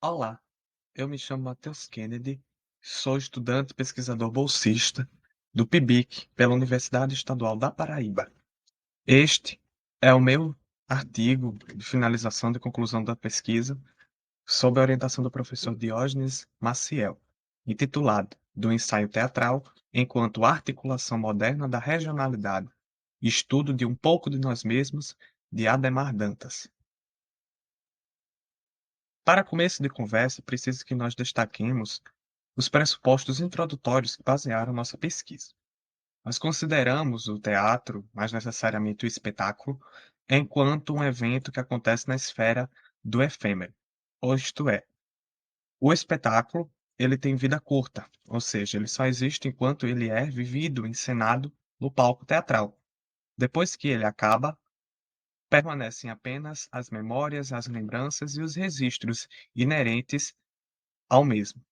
Olá, eu me chamo Matheus Kennedy, sou estudante e pesquisador bolsista do PIBIC pela Universidade Estadual da Paraíba. Este é o meu artigo de finalização de conclusão da pesquisa sob a orientação do professor Diógenes Maciel, intitulado Do ensaio teatral enquanto articulação moderna da regionalidade, estudo de um pouco de nós mesmos, de Adhemar Dantas. Para começo de conversa, preciso que nós destaquemos os pressupostos introdutórios que basearam nossa pesquisa. Nós consideramos o teatro, mais necessariamente o espetáculo, enquanto um evento que acontece na esfera do efêmero, ou isto é, o espetáculo ele tem vida curta, ou seja, ele só existe enquanto ele é vivido, encenado no palco teatral. Depois que ele acaba, permanecem apenas as memórias, as lembranças e os registros inerentes ao mesmo.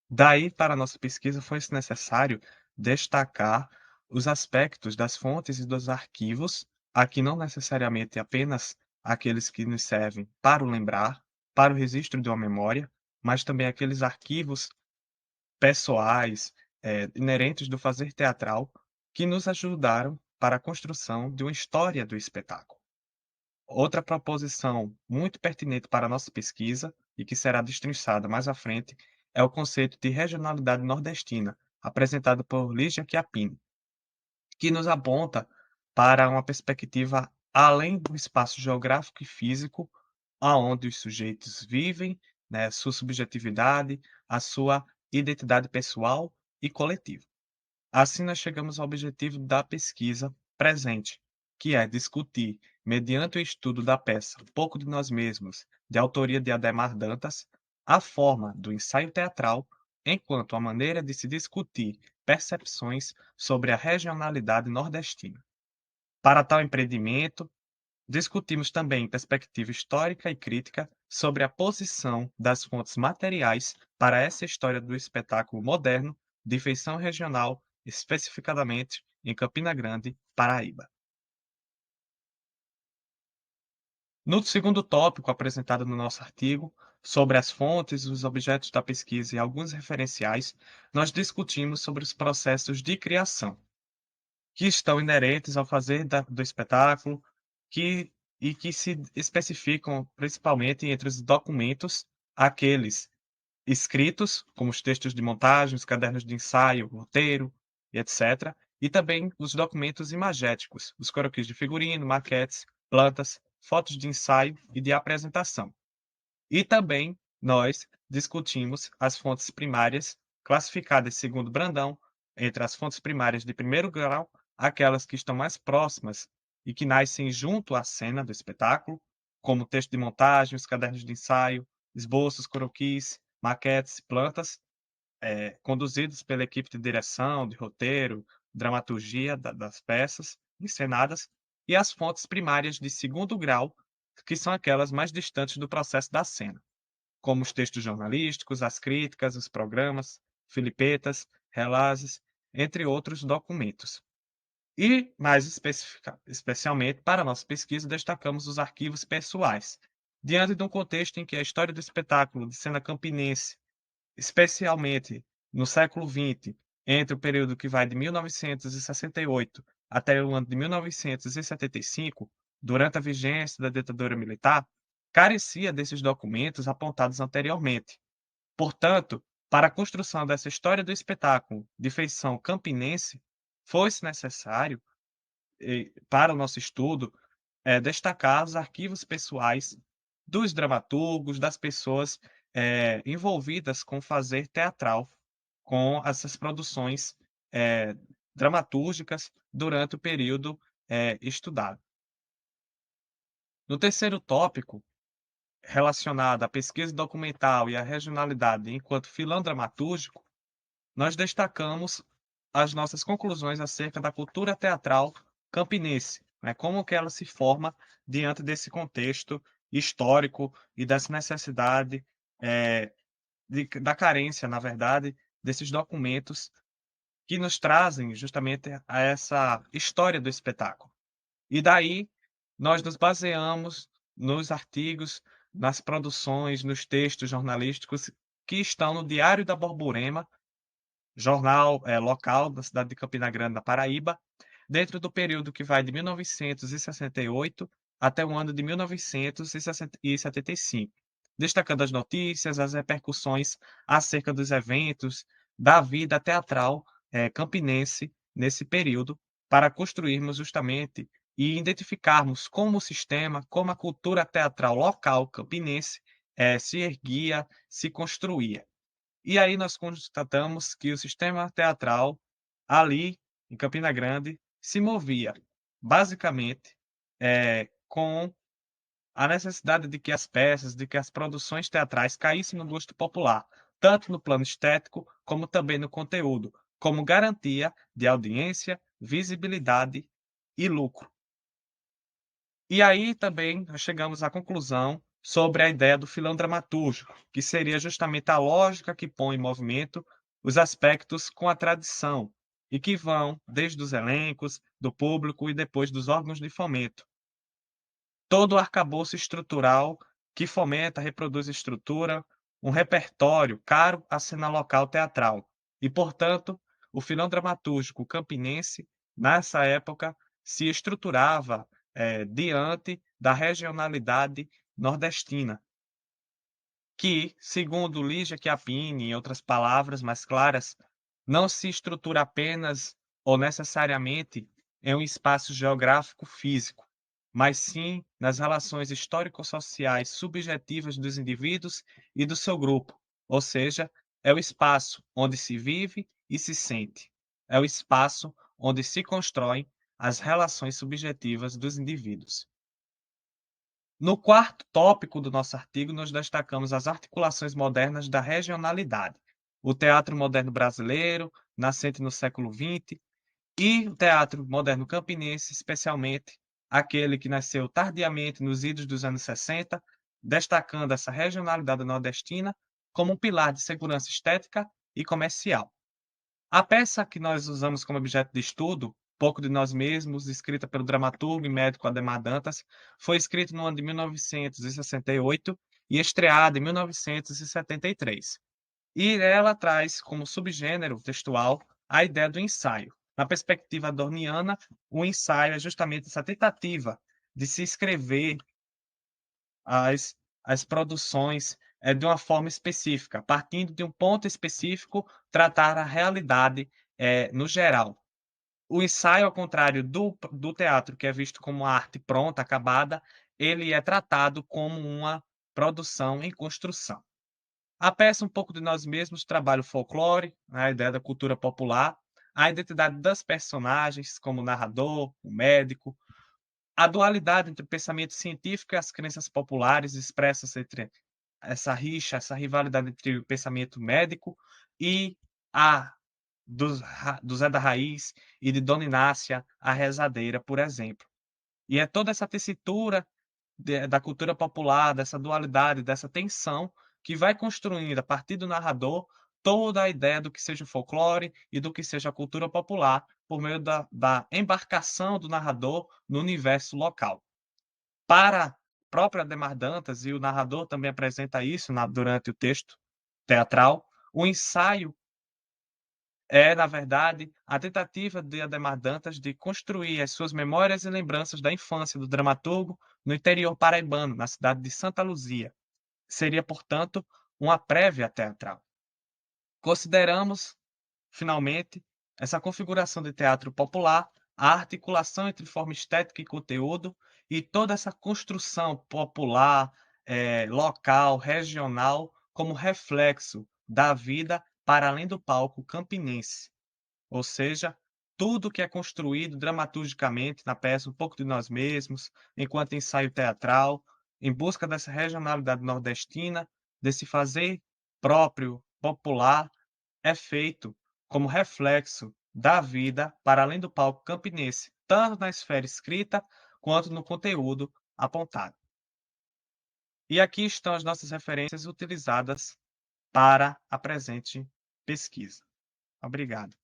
Daí, para nossa pesquisa, foi-se necessário destacar os aspectos das fontes e dos arquivos, aqui não necessariamente apenas aqueles que nos servem para o lembrar, para o registro de uma memória, mas também aqueles arquivos pessoais, inerentes do fazer teatral, que nos ajudaram para a construção de uma história do espetáculo. Outra proposição muito pertinente para a nossa pesquisa, e que será destrinchada mais à frente, é o conceito de regionalidade nordestina, apresentado por Lígia Chiappini, que nos aponta para uma perspectiva além do espaço geográfico e físico, aonde os sujeitos vivem, né, sua subjetividade, a sua identidade pessoal e coletiva. Assim, nós chegamos ao objetivo da pesquisa presente, que é discutir, mediante o estudo da peça Um pouco de Nós Mesmos, de autoria de Adhemar Dantas, a forma do ensaio teatral enquanto a maneira de se discutir percepções sobre a regionalidade nordestina. Para tal empreendimento, discutimos também perspectiva histórica e crítica sobre a posição das fontes materiais para essa história do espetáculo moderno de feição regional, especificadamente em Campina Grande, Paraíba. No segundo tópico apresentado no nosso artigo, sobre as fontes, os objetos da pesquisa e alguns referenciais, nós discutimos sobre os processos de criação, que estão inerentes ao fazer do espetáculo, que e que se especificam principalmente entre os documentos, aqueles escritos, como os textos de montagem, os cadernos de ensaio, roteiro e etc., e também os documentos imagéticos, os croquis de figurino, maquetes, plantas, fotos de ensaio e de apresentação. E também nós discutimos as fontes primárias, classificadas segundo Brandão, entre as fontes primárias de primeiro grau, aquelas que estão mais próximas e que nascem junto à cena do espetáculo, como texto de montagem, os cadernos de ensaio, esboços, croquis, maquetes, plantas, conduzidos pela equipe de direção, de roteiro, dramaturgia das peças encenadas, e as fontes primárias de segundo grau, que são aquelas mais distantes do processo da cena, como os textos jornalísticos, as críticas, os programas, filipetas, relases, entre outros documentos. E, mais especialmente, para a nossa pesquisa, destacamos os arquivos pessoais, diante de um contexto em que a história do espetáculo de cena campinense, especialmente no século XX, entre o período que vai de 1968 até o ano de 1975, durante a vigência da ditadura militar, carecia desses documentos apontados anteriormente. Portanto, para a construção dessa história do espetáculo de feição campinense, foi-se necessário, para o nosso estudo, destacar os arquivos pessoais dos dramaturgos, das pessoas, envolvidas com o fazer teatral, com essas produções, eh, dramatúrgicas durante o período, estudado. No terceiro tópico, relacionado à pesquisa documental e à regionalidade enquanto filão dramatúrgico, nós destacamos as nossas conclusões acerca da cultura teatral campinense, né, como que ela se forma diante desse contexto histórico e dessa necessidade, da carência, na verdade, desses documentos que nos trazem justamente a essa história do espetáculo. E daí nós nos baseamos nos artigos nas produções, nos textos jornalísticos que estão no Diário da Borborema, jornal, local da cidade de Campina Grande, na Paraíba, dentro do período que vai de 1968 até o ano de 1975, destacando as notícias, as repercussões acerca dos eventos, da vida teatral, campinense nesse período, para construirmos justamente e identificarmos como o sistema, como a cultura teatral local campinense, se erguia, se construía. E aí nós constatamos que o sistema teatral, ali em Campina Grande, se movia basicamente, com a necessidade de que as peças, de que as produções teatrais caíssem no gosto popular, tanto no plano estético, como também no conteúdo, como garantia de audiência, visibilidade e lucro. E aí também nós chegamos à conclusão sobre a ideia do filão dramatúrgico, que seria justamente a lógica que põe em movimento os aspectos com a tradição, e que vão desde os elencos, do público e depois dos órgãos de fomento. Todo o arcabouço estrutural que fomenta, reproduz e estrutura um repertório caro à cena local teatral. E, portanto, o filão dramatúrgico campinense, nessa época, se estruturava, diante da regionalidade nordestina, que, segundo Lígia Chiappini, em outras palavras mais claras, não se estrutura apenas ou necessariamente em um espaço geográfico físico, mas sim nas relações histórico-sociais subjetivas dos indivíduos e do seu grupo, ou seja, é o espaço onde se vive e se sente, é o espaço onde se constroem as relações subjetivas dos indivíduos. No quarto tópico do nosso artigo, nós destacamos as articulações modernas da regionalidade, o teatro moderno brasileiro, nascente no século XX, e o teatro moderno campinense, especialmente aquele que nasceu tardiamente nos idos dos anos 60, destacando essa regionalidade nordestina como um pilar de segurança estética e comercial. A peça que nós usamos como objeto de estudo, Pouco de Nós Mesmos, escrita pelo dramaturgo e médico Adhemar Dantas, foi escrita no ano de 1968 e estreada em 1973. E ela traz como subgênero textual a ideia do ensaio. Na perspectiva adorniana, o ensaio é justamente essa tentativa de se escrever as as produções, de uma forma específica, partindo de um ponto específico, tratar a realidade, no geral. O ensaio, ao contrário do teatro, que é visto como uma arte pronta, acabada, ele é tratado como uma produção em construção. A peça Um Pouco de Nós Mesmos trabalha o folclore, né, a ideia da cultura popular, a identidade das personagens, como o narrador, o médico, a dualidade entre o pensamento científico e as crenças populares expressas entre essa rixa, essa rivalidade entre o pensamento médico e a do Zé da Raiz e de Dona Inácia, a rezadeira, por exemplo. E é toda essa tessitura da cultura popular, dessa dualidade, dessa tensão, que vai construindo, a partir do narrador, toda a ideia do que seja o folclore e do que seja a cultura popular, por meio da embarcação do narrador no universo local. Para a própria Adhemar Dantas, e o narrador também apresenta isso durante o texto teatral, o ensaio é, na verdade, a tentativa de Adhemar Dantas de construir as suas memórias e lembranças da infância do dramaturgo no interior paraibano, na cidade de Santa Luzia. Seria, portanto, uma prévia teatral. Consideramos, finalmente, essa configuração de teatro popular, a articulação entre forma estética e conteúdo, e toda essa construção popular, local, regional, como reflexo da vida para além do palco campinense. Ou seja, tudo que é construído dramaturgicamente na peça Um Pouco de Nós Mesmos, enquanto ensaio teatral, em busca dessa regionalidade nordestina, desse fazer próprio, popular, é feito como reflexo da vida para além do palco campinense, tanto na esfera escrita quanto no conteúdo apontado. E aqui estão as nossas referências utilizadas para a presente pesquisa. Obrigado.